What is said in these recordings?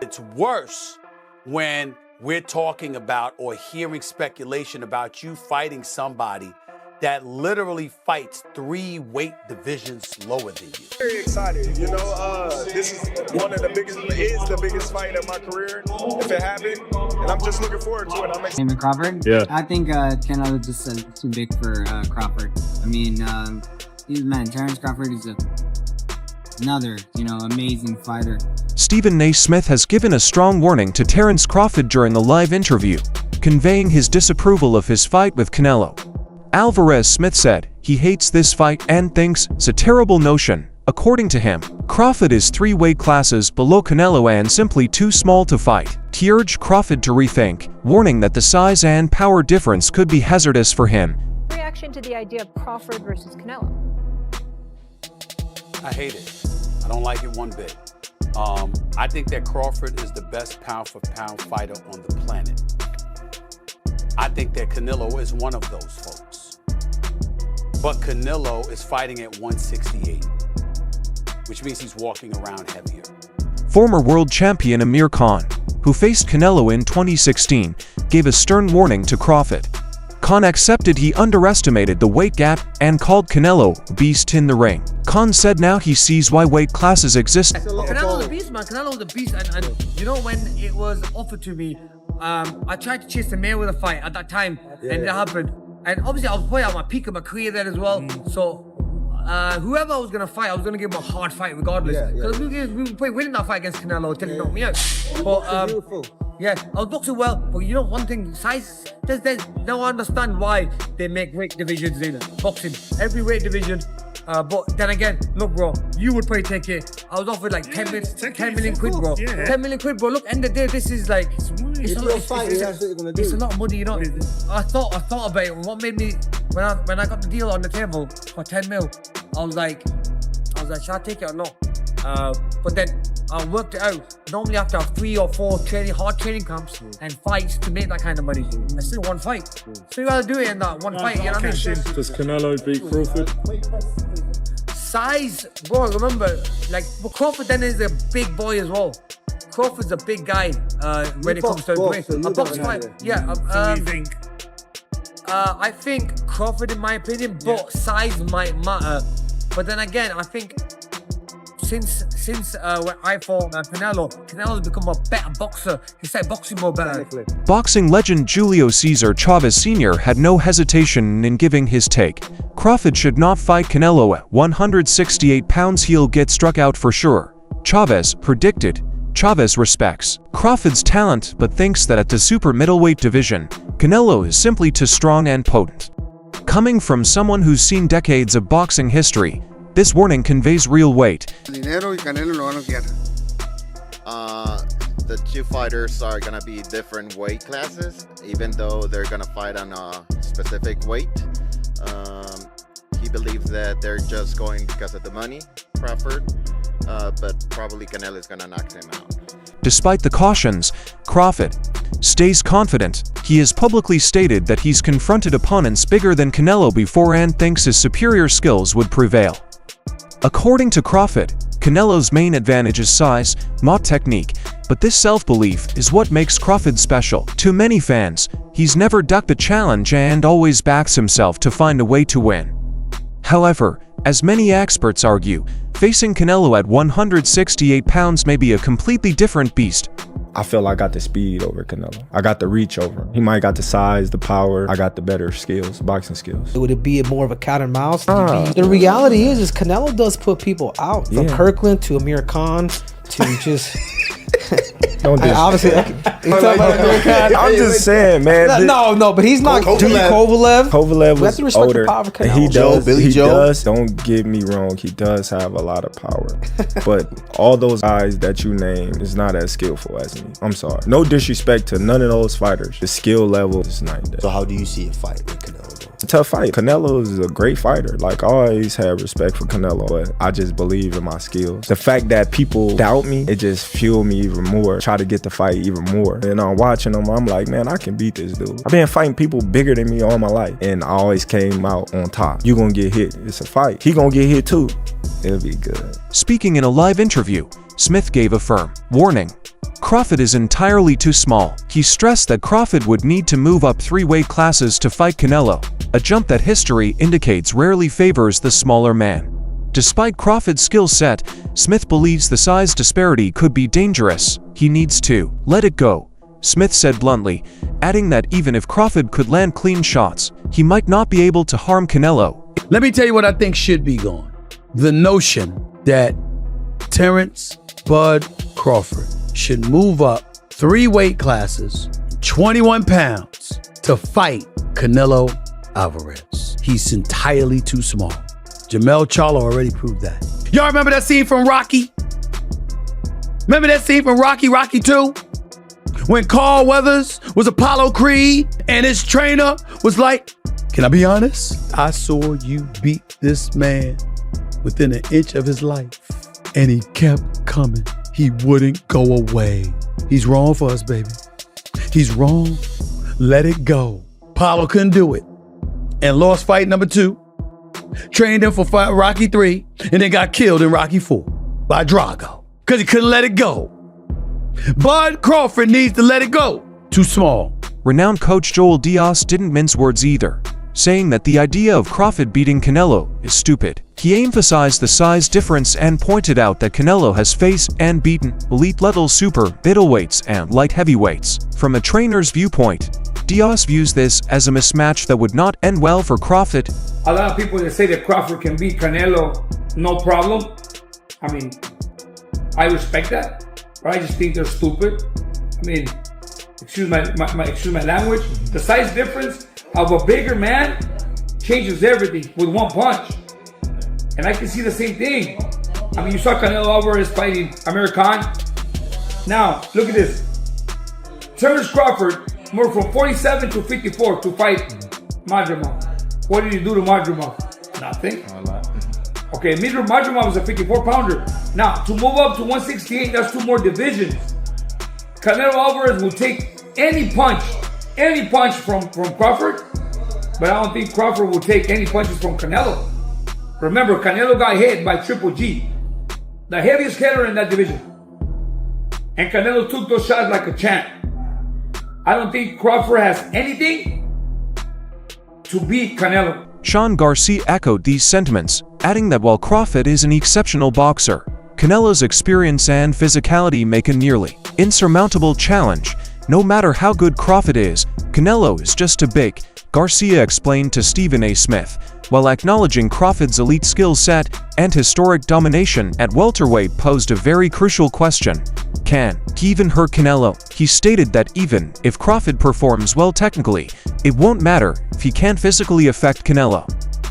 It's worse when we're talking about or hearing speculation about you fighting somebody that literally fights 3 weight divisions lower than you. Very excited. You know, this is the biggest fight of my career, if it happened, and I'm just looking forward to it. Amir Crawford? Yeah. I think Canelo just too big for Crawford. I mean, Terrence Crawford is another, amazing fighter. Stephen Naismith has given a strong warning to Terrence Crawford during a live interview, conveying his disapproval of his fight with Canelo. Alvarez Smith said he hates this fight and thinks it's a terrible notion. According to him, Crawford is 3 weight classes below Canelo and simply too small to fight. He urged Crawford to rethink, warning that the size and power difference could be hazardous for him. Reaction to the idea of Crawford versus Canelo? I hate it. I don't like it one bit. I think that Crawford is the best pound-for-pound fighter on the planet. I think that Canelo is one of those folks. But Canelo is fighting at 168, which means he's walking around heavier. Former world champion Amir Khan, who faced Canelo in 2016, gave a stern warning to Crawford. Khan accepted he underestimated the weight gap and called Canelo a beast in the ring. Khan said now he sees why weight classes exist. Canelo's a beast, man. Canelo's a beast. And you know, when it was offered to me, I tried to chase the Mayweather fight at that time, and it happened. And obviously, I was probably at my peak of my career there as well. So, whoever I was going to fight, I was going to give him a hard fight regardless. Because we were probably winning that fight against Canelo until he knocked me out. But, yeah, I was boxing well, but you know one thing, size, now I understand why they make weight divisions in boxing. Every weight division, but then again, look bro, you would probably take it. I was offered like 10 million quid, bro. 10 million quid, bro. Look, end of the day, this is like, it's a lot of money, you know. I thought about it. What made me, when I got the deal on the table for 10 mil, I was like, should I take it or not? But then I worked it out. Normally after 3 or 4 hard training camps and fights to make that kind of money. I still one fight. So you gotta do it in that one fight, you know what I mean? Does Canelo beat Crawford? Size, bro, remember, but Crawford then is a big boy as well. Crawford's a big guy when it comes to weight. A box fight, yeah. So you think? I think Crawford, in my opinion, but size might matter. But then again, I think since when I fought Canelo's become a better boxer. He started boxing more better. Boxing legend Julio Cesar Chavez Sr. had no hesitation in giving his take. Crawford should not fight Canelo at 168 pounds. He'll get struck out for sure. Chavez predicted. Chavez respects Crawford's talent but thinks that at the super middleweight division, Canelo is simply too strong and potent. Coming from someone who's seen decades of boxing history, this warning conveys real weight. The 2 fighters are gonna be different weight classes, even though they're gonna fight on a specific weight. He believes that they're just going because of the money, Crawford, but probably Canelo is gonna knock him out. Despite the cautions, Crawford stays confident. He has publicly stated that he's confronted opponents bigger than Canelo before and thinks his superior skills would prevail. According to Crawford, Canelo's main advantage is size, not technique, but this self-belief is what makes Crawford special. To many fans, he's never ducked a challenge and always backs himself to find a way to win. However, as many experts argue, facing Canelo at 168 pounds may be a completely different beast. I feel I got the speed over Canelo. I got the reach over him. He might got the size, the power. I got the better skills, boxing skills. Would it be more of a cat and mouse? The reality is Canelo does put people out. From Kirkland to Amir Khan to just... Don't do obviously, I'm just saying, man. No, but he's not. Kovalev was older. He does. Don't get me wrong. He does have a lot of power, but all those guys that you name is not as skillful as me. I'm sorry. No disrespect to none of those fighters. The skill level is night and day. So how do you see a fight with Canelo? It's a tough fight. Canelo is a great fighter. Like, I always had respect for Canelo, but I just believe in my skills. The fact that people doubt me, it just fueled me even more. Try to get the fight even more. And I'm watching him, I'm like, man, I can beat this dude. I've been fighting people bigger than me all my life, and I always came out on top. You gonna get hit. It's a fight. He gonna get hit too. It'll be good. Speaking in a live interview, Smith gave a firm warning. Crawford is entirely too small. He stressed that Crawford would need to move up 3 weight classes to fight Canelo, a jump that history indicates rarely favors the smaller man. Despite Crawford's skill set, Smith believes the size disparity could be dangerous. He needs to let it go, Smith said bluntly, adding that even if Crawford could land clean shots, he might not be able to harm Canelo. Let me tell you what I think should be gone. The notion that Terrence Bud Crawford should move up 3 weight classes, 21 pounds, to fight Canelo Alvarez. He's entirely too small. Jamel Charlo already proved that. Y'all remember that scene from Rocky? Remember that scene from Rocky 2? When Carl Weathers was Apollo Creed and his trainer was like, can I be honest? I saw you beat this man within an inch of his life. And he kept coming. He wouldn't go away. He's wrong for us, baby. He's wrong. Let it go. Apollo couldn't do it and lost fight number 2. Trained him for fight Rocky 3 and then got killed in Rocky 4 by Drago because he couldn't let it go. Bud Crawford needs to let it go. Too small. Renowned coach Joel Diaz didn't mince words either, saying that the idea of Crawford beating Canelo is stupid. He emphasized the size difference and pointed out that Canelo has faced and beaten elite-level super middleweights and light heavyweights. From a trainer's viewpoint, Diaz views this as a mismatch that would not end well for Crawford. A lot of people that say that Crawford can beat Canelo, no problem. I mean, I respect that, but I just think they're stupid. I mean, excuse my language. The size difference of a bigger man changes everything with one punch. And I can see the same thing. I mean, you saw Canelo Alvarez fighting Amir Khan. Now, look at this. Terrence Crawford moved from 47 to 54 to fight Madrimov. What did he do to Madrimov? Nothing. Okay, Madrimov was a 54-pounder. Now, to move up to 168, that's 2 more divisions. Canelo Alvarez will take any punch from Crawford, but I don't think Crawford will take any punches from Canelo. Remember, Canelo got hit by Triple G, the heaviest hitter in that division. And Canelo took those shots like a champ. I don't think Crawford has anything to beat Canelo. Sean Garcia echoed these sentiments, adding that while Crawford is an exceptional boxer, Canelo's experience and physicality make a nearly insurmountable challenge. No matter how good Crawford is, Canelo is just too big, Garcia explained to Stephen A. Smith, while acknowledging Crawford's elite skill set and historic domination at welterweight posed a very crucial question. Can he even hurt Canelo? He stated that even if Crawford performs well technically, it won't matter if he can't physically affect Canelo.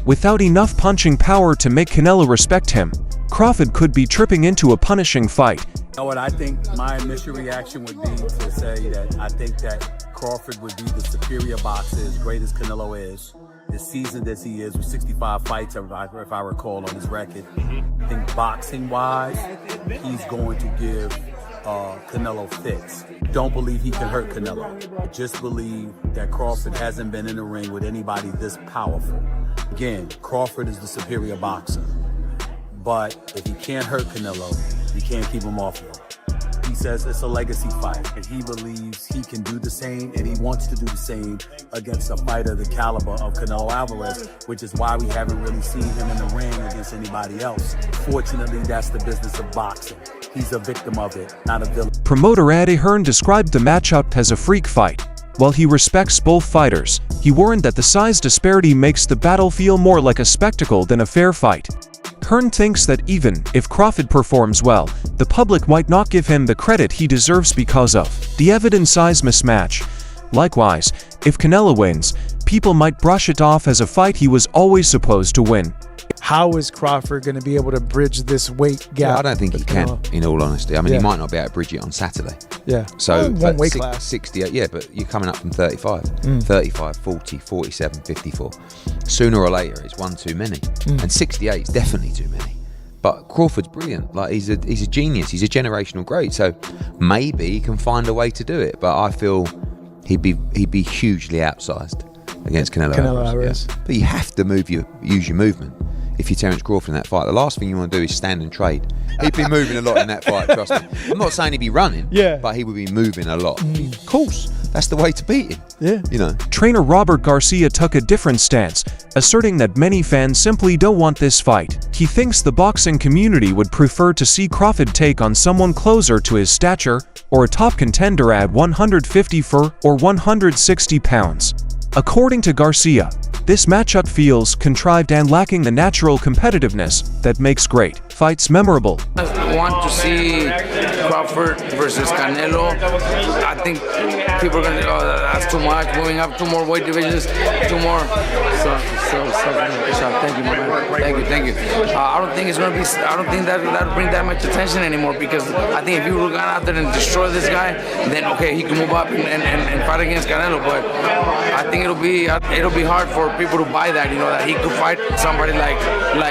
Without enough punching power to make Canelo respect him, Crawford could be tripping into a punishing fight. You know what, I think my initial reaction would be to say that I think that Crawford would be the superior boxer, as great as Canelo is, as seasoned as he is, with 65 fights, if I recall, on his record. I think boxing-wise, he's going to give Canelo fits. Don't believe he can hurt Canelo. Just believe that Crawford hasn't been in the ring with anybody this powerful. Again, Crawford is the superior boxer. But if he can't hurt Canelo, he can't keep him off of him. He says it's a legacy fight, and he believes he can do the same, and he wants to do the same against a fighter the caliber of Canelo Alvarez, which is why we haven't really seen him in the ring against anybody else. Fortunately, that's the business of boxing. He's a victim of it, not a villain. Promoter Eddie Hearn described the matchup as a freak fight. While he respects both fighters, he warned that the size disparity makes the battle feel more like a spectacle than a fair fight. Hearn thinks that even if Crawford performs well, the public might not give him the credit he deserves because of the evident size mismatch. Likewise, if Canelo wins, people might brush it off as a fight he was always supposed to win. How is Crawford going to be able to bridge this weight gap? Yeah, I don't think he can, in all honesty. I mean, he might not be able to bridge it on Saturday. Yeah. So, one weight class. 68, yeah, but you're coming up from 35. 35, 40, 47, 54. Sooner or later, it's one too many. And 68 is definitely too many. But Crawford's brilliant. Like, he's a genius. He's a generational great. So maybe he can find a way to do it. But I feel he'd be hugely outsized against Canelo Alvarez. Yeah. But you have to use your movement. if you're Terence Crawford in that fight. The last thing you want to do is stand and trade. He'd be moving a lot in that fight, trust me. I'm not saying he'd be running, but he would be moving a lot. Of course, that's the way to beat him. Yeah. You know. Trainer Robert Garcia took a different stance, asserting that many fans simply don't want this fight. He thinks the boxing community would prefer to see Crawford take on someone closer to his stature or a top contender at 154 or 160 pounds. According to Garcia, this matchup feels contrived and lacking the natural competitiveness that makes great fights memorable. I want to see Crawford versus Canelo. I think people are going to go, that's too much, moving up 2 more weight divisions, 2 more. Thank you, my man. Thank you. I don't think it's going to be, I don't think that'll bring that much attention anymore, because I think if you were going out there and destroy this guy, then okay, he can move up and fight against Canelo, but I think it'll be hard for people to buy that, you know, that he could fight somebody like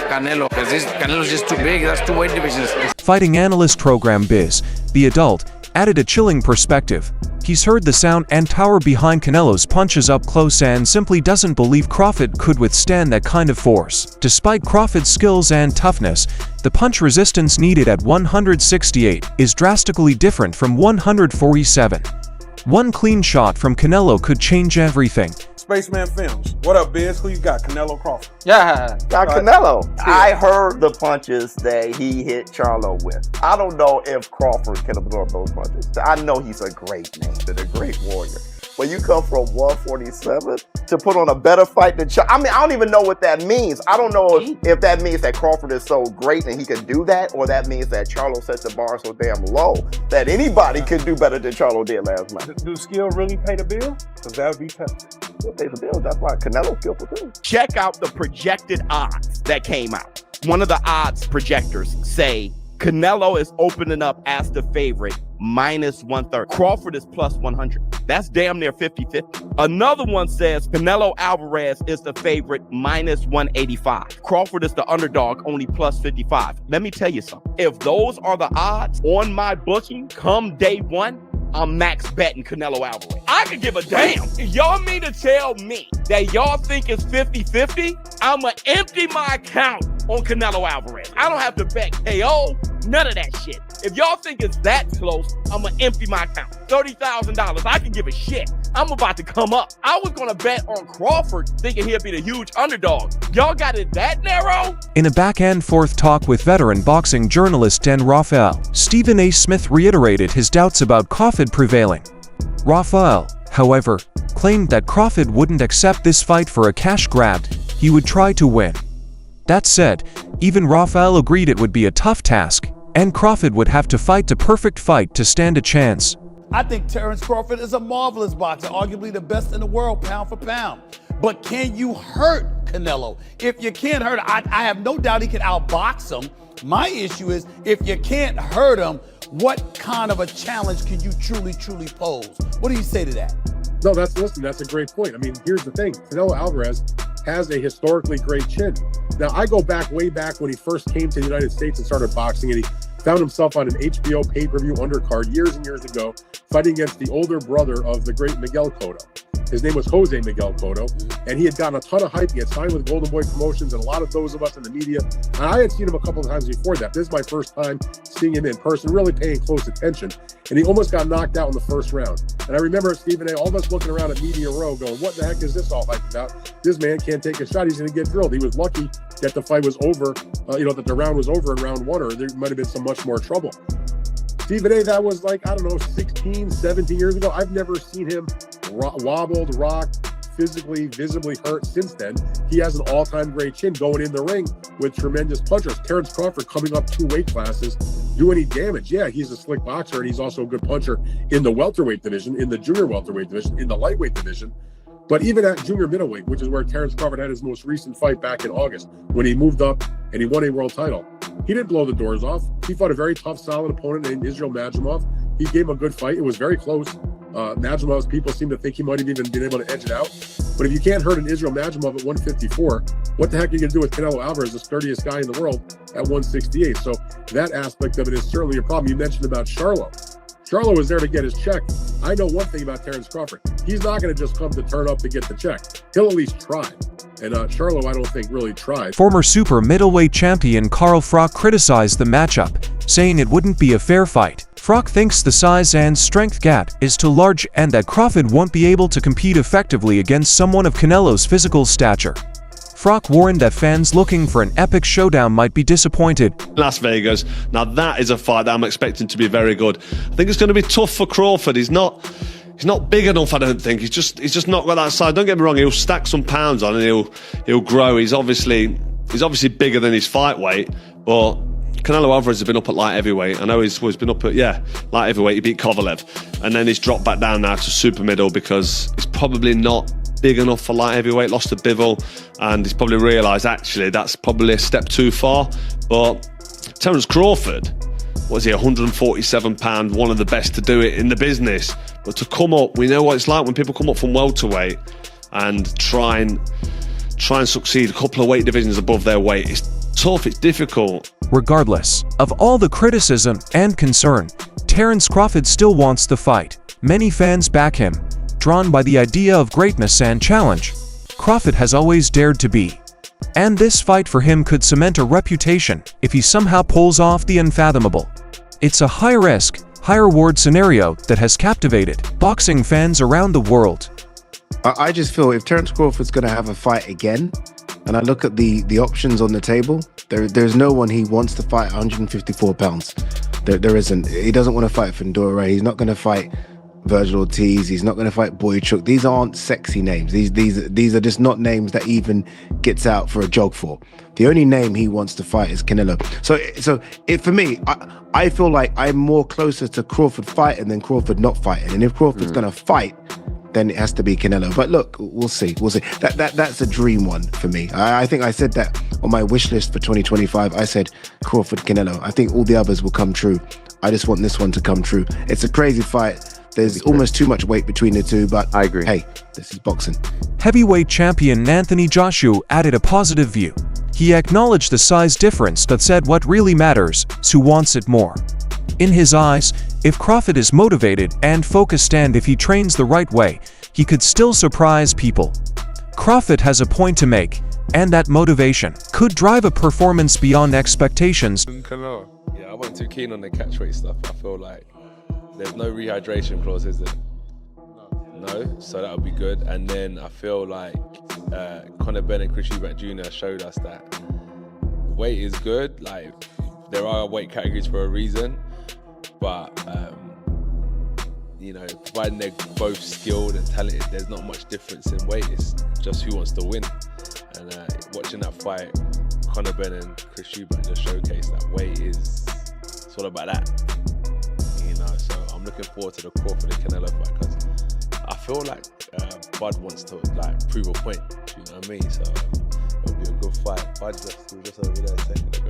Canelo, because Canelo's just too big. That's 2 weight divisions. Fighting analyst program Biz, the adult, added a chilling perspective. He's heard the sound and power behind Canelo's punches up close and simply doesn't believe Crawford could withstand that kind of force. Despite Crawford's skills and toughness, the punch resistance needed at 168 is drastically different from 147. One clean shot from Canelo could change everything. Spaceman Films. What up, Biz? Who you got? Canelo, Crawford? Yeah, got Canelo. I heard the punches that he hit Charlo with. I don't know if Crawford can absorb those punches. I know he's a great man, a great warrior. When you come from 147 to put on a better fight than Charlo, I mean, I don't even know what that means. I don't know if that means that Crawford is so great and he can do that, or that means that Charlo set the bar so damn low that anybody could do better than Charlo did last night. Do skill really pay the bill? Because that would be tough. It pays the bill. That's why Canelo's skillful too. Check out the projected odds that came out. One of the odds projectors say Canelo is opening up as the favorite, -130. Crawford is +100. That's damn near 50-50. Another one says Canelo Alvarez is the favorite, -185. Crawford is the underdog, only +55. Let me tell you something. If those are the odds on my booking come day one, I'm max betting Canelo Alvarez. I could give a damn. If y'all mean to tell me that y'all think it's 50-50, I'ma empty my account on Canelo Alvarez. I don't have to bet KO, none of that shit. If y'all think it's that close, I'ma empty my account. $30,000, I can give a shit. I'm about to come up. I was gonna bet on Crawford thinking he'd be the huge underdog. Y'all got it that narrow? In a back-and-forth talk with veteran boxing journalist Dan Rafael, Stephen A. Smith reiterated his doubts about Crawford prevailing. Rafael, however, claimed that Crawford wouldn't accept this fight for a cash grab. He would try to win. That said, even Rafael agreed it would be a tough task, and Crawford would have to fight the perfect fight to stand a chance. I think Terence Crawford is a marvelous boxer, arguably the best in the world, pound for pound. But can you hurt Canelo? If you can't hurt him, I have no doubt he can outbox him. My issue is, if you can't hurt him, what kind of a challenge can you truly pose? What do you say to that? No, that's a great point. I mean, here's the thing. Canelo Alvarez has a historically great chin. Now, I go way back when he first came to the United States and started boxing, and he found himself on an HBO pay-per-view undercard years and years ago, fighting against the older brother of the great Miguel Cotto. His name was Jose Miguel Cotto, and he had gotten a ton of hype. He had signed with Golden Boy Promotions, and a lot of those of us in the media. And I had seen him a couple of times before that. This is my first time seeing him in person, really paying close attention. And he almost got knocked out in the first round. And I remember Stephen A., all of us looking around at Media Row going, what the heck is this all hype about? This man can't take a shot. He's going to get drilled. He was lucky that the fight was over, that the round was over in round 1, or there might have been some much more trouble. Stephen A., that was 16, 17 years ago. I've never seen him wobbled, rocked, physically, visibly hurt since then. He has an all-time great chin going in the ring with tremendous punchers. Terence Crawford coming up 2 weight classes, do any damage? Yeah, he's a slick boxer, and he's also a good puncher in the welterweight division, in the junior welterweight division, in the lightweight division. But even at junior middleweight, which is where Terence Crawford had his most recent fight back in August, when he moved up and he won a world title, he didn't blow the doors off. He fought a very tough, solid opponent named Israel Madrimov. He gave him a good fight. It was very close. Madrimov's people seem to think he might have even been able to edge it out. But if you can't hurt an Israel Madrimov at 154, what the heck are you going to do with Canelo Alvarez, the sturdiest guy in the world, at 168? So that aspect of it is certainly a problem. You mentioned about Charlo. Charlo was there to get his check. I know one thing about Terence Crawford. He's not going to just come to turn up to get the check. He'll at least try. And Charlo, I don't think really tried. Former super middleweight champion Carl Froch criticized the matchup, saying it wouldn't be a fair fight. Froch thinks the size and strength gap is too large and that Crawford won't be able to compete effectively against someone of Canelo's physical stature. Froch warned that fans looking for an epic showdown might be disappointed. Las Vegas, now that is a fight that I'm expecting to be very good. I think it's going to be tough for Crawford. He's not big enough, I don't think. He's just not got that size. Don't get me wrong, he'll stack some pounds on and he'll grow. He's obviously bigger than his fight weight, but Canelo Alvarez has been up at light heavyweight. I know he's been up at, light heavyweight. He beat Kovalev. And then he's dropped back down now to super middle because he's probably not big enough for light heavyweight, lost to Bivol, and he's probably realised, actually, that's probably a step too far. But Terence Crawford, was he 147 pound, one of the best to do it in the business. But to come up, we know what it's like when people come up from welterweight and try and succeed a couple of weight divisions above their weight. It's tough, it's difficult. Regardless of all the criticism and concern, Terence Crawford still wants the fight. Many fans back him, drawn by the idea of greatness and challenge Crawford has always dared to be. And this fight for him could cement a reputation if he somehow pulls off the unfathomable. It's a high-risk, high-reward scenario that has captivated boxing fans around the world. I just feel if Terence Crawford's going to have a fight again, and I look at the options on the table, there's no one he wants to fight 154 pounds. There isn't. He doesn't want to fight Fundora. He's not going to fight Virgil Ortiz. He's not going to fight Boychuk. These aren't sexy names. These are just not names that even gets out for a jog for. The only name he wants to fight is Canelo. So for me, I feel like I'm more closer to Crawford fighting than Crawford not fighting. And if Crawford's going to fight, then it has to be Canelo. But look, we'll see. That's a dream one for me. I think I said that on my wish list for 2025. I said Crawford, Canelo. I think all the others will come true. I just want this one to come true. It's a crazy fight. There's almost too much weight between the two, but I agree. Hey, this is boxing. Heavyweight champion Anthony Joshua added a positive view. He acknowledged the size difference but said what really matters is who wants it more. In his eyes, if Crawford is motivated and focused and if he trains the right way, he could still surprise people. Crawford has a point to make, and that motivation could drive a performance beyond expectations. Canelo. Yeah, I wasn't too keen on the catchweight stuff. I feel like there's no rehydration clause, is there? No, so that would be good. And then I feel like Conor Benn and Chris Eubank Jr. showed us that weight is good. Like, there are weight categories for a reason, but you know, providing they're both skilled and talented, there's not much difference in weight. It's just who wants to win. And watching that fight, Conor Benn and Chris Eubank just showcased that weight is, it's all about that. You know, so I'm looking forward to the Crawford and Canelo fight because I feel like Bud wants to like prove a point. You know what I mean? So it'll be a good fight. Bud's just over there a second ago,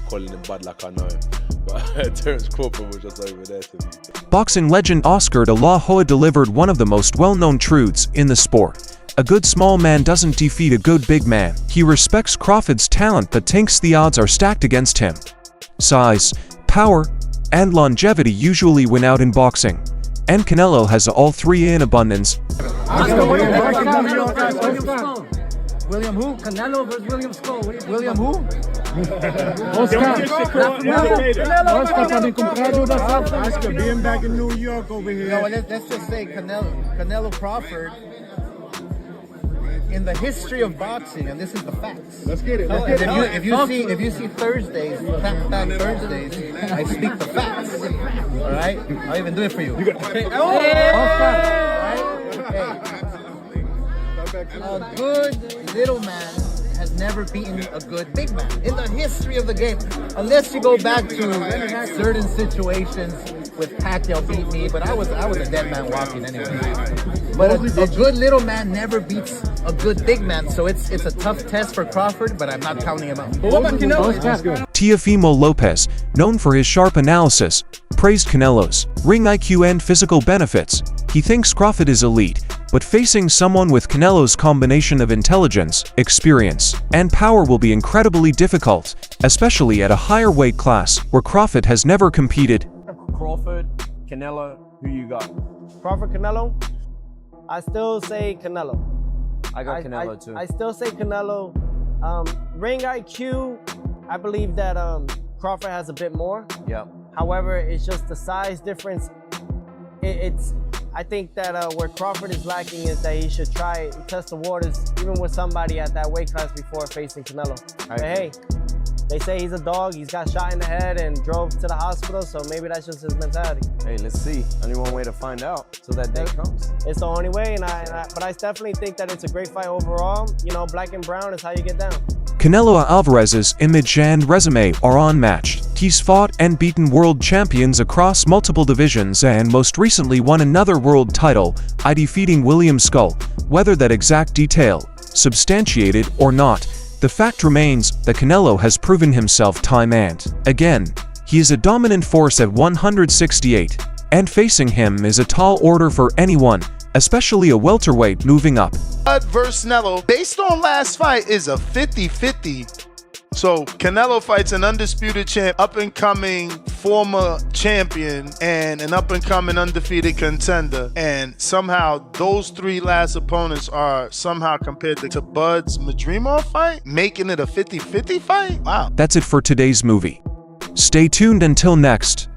calling him Bud like I know him. But Terence Crawford was just over there to me. Boxing legend Oscar de La Hoya delivered one of the most well-known truths in the sport. A good small man doesn't defeat a good big man. He respects Crawford's talent but thinks the odds are stacked against him. Size, power, and longevity usually win out in boxing. And Canelo has all three in abundance. William who? Canelo versus William Skull. William who? Oscar being back in New York over here. No, let's just say Canelo Crawford, in the history of boxing, and this is the facts. Let's get it. If you see Thursdays, back Thursdays, I speak the facts. All right, I'll even do it for you. A good little man has never beaten a good big man in the history of the game, unless you go back to certain situations with Pacquiao beat me, but I was a dead man walking anyway. But a good little man never beats a good big man, so it's a tough test for Crawford, but I'm not counting him out. Teofimo Lopez, known for his sharp analysis, praised Canelo's ring IQ and physical benefits. He thinks Crawford is elite, but facing someone with Canelo's combination of intelligence, experience, and power will be incredibly difficult, especially at a higher weight class where Crawford has never competed. Crawford, Canelo, who you got? Crawford, Canelo? I still say Canelo. I got Canelo too. I still say Canelo. Ring IQ, I believe that Crawford has a bit more. Yep. However, it's just the size difference. I think that where Crawford is lacking is that he should try test the waters even with somebody at that weight class before facing Canelo. But hey, they say he's a dog. He's got shot in the head and drove to the hospital, so maybe that's just his mentality. Hey, let's see. Only one way to find out till that day comes. It's the only way, but I definitely think that it's a great fight overall. You know, black and brown is how you get down. Canelo Alvarez's image and resume are unmatched. He's fought and beaten world champions across multiple divisions and most recently won another world title by defeating William Skull. Whether that exact detail substantiated or not, the fact remains that Canelo has proven himself time and again. He is a dominant force at 168, and facing him is a tall order for anyone, especially a welterweight moving up. Bud versus Canelo, based on last fight, is a 50-50. So Canelo fights an undisputed champ, up-and-coming former champion, and an up-and-coming undefeated contender. And somehow those three last opponents are somehow compared to Bud's Madrimov fight, making it a 50-50 fight? Wow. That's it for today's movie. Stay tuned until next.